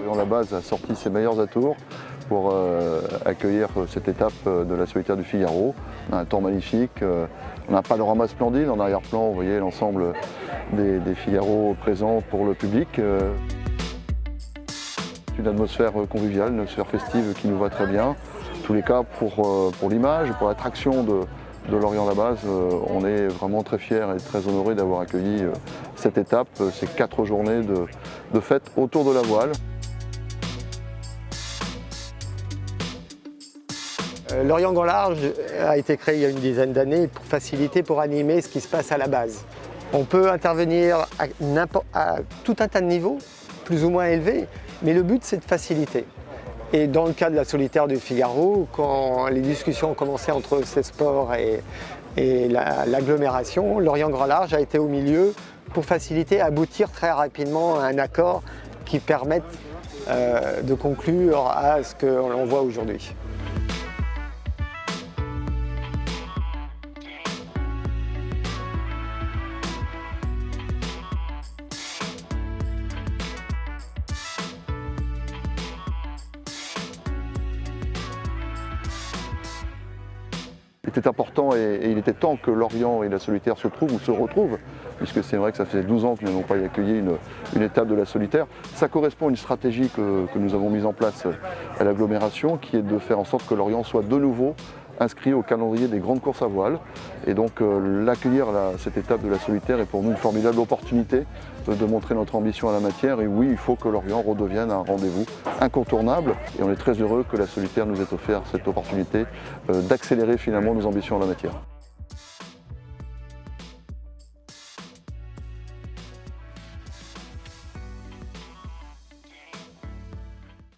Lorient-la-Base a sorti ses meilleurs atours pour accueillir cette étape de la solitaire du Figaro. On a un temps magnifique, on a un panorama splendide. En arrière-plan, vous voyez l'ensemble des Figaro présents pour le public. Une atmosphère conviviale, une atmosphère festive qui nous va très bien. En tous les cas, pour l'image, pour l'attraction de Lorient-la-Base, on est vraiment très fiers et très honorés d'avoir accueilli cette étape, ces 4 journées de fête autour de la voile. Lorient Grand Large a été créé il y a une dizaine d'années pour faciliter, pour animer ce qui se passe à la base. On peut intervenir à tout un tas de niveaux, plus ou moins élevés, mais le but c'est de faciliter. Et dans le cas de la solitaire du Figaro, quand les discussions ont commencé entre ces sports et l'agglomération, Lorient Grand Large a été au milieu pour faciliter, aboutir très rapidement à un accord qui permette de conclure à ce que l'on voit aujourd'hui. Il était important et il était temps que Lorient et la solitaire se trouvent ou se retrouvent, puisque c'est vrai que ça faisait 12 ans que nous n'avons pas accueilli une étape de la solitaire. Ça correspond à une stratégie que nous avons mise en place à l'agglomération, qui est de faire en sorte que Lorient soit de nouveau inscrit au calendrier des grandes courses à voile. Et donc l'accueillir cette étape de la solitaire est pour nous une formidable opportunité de montrer notre ambition à la matière. Et oui, il faut que Lorient redevienne un rendez-vous incontournable. Et on est très heureux que la solitaire nous ait offert cette opportunité d'accélérer finalement nos ambitions à la matière.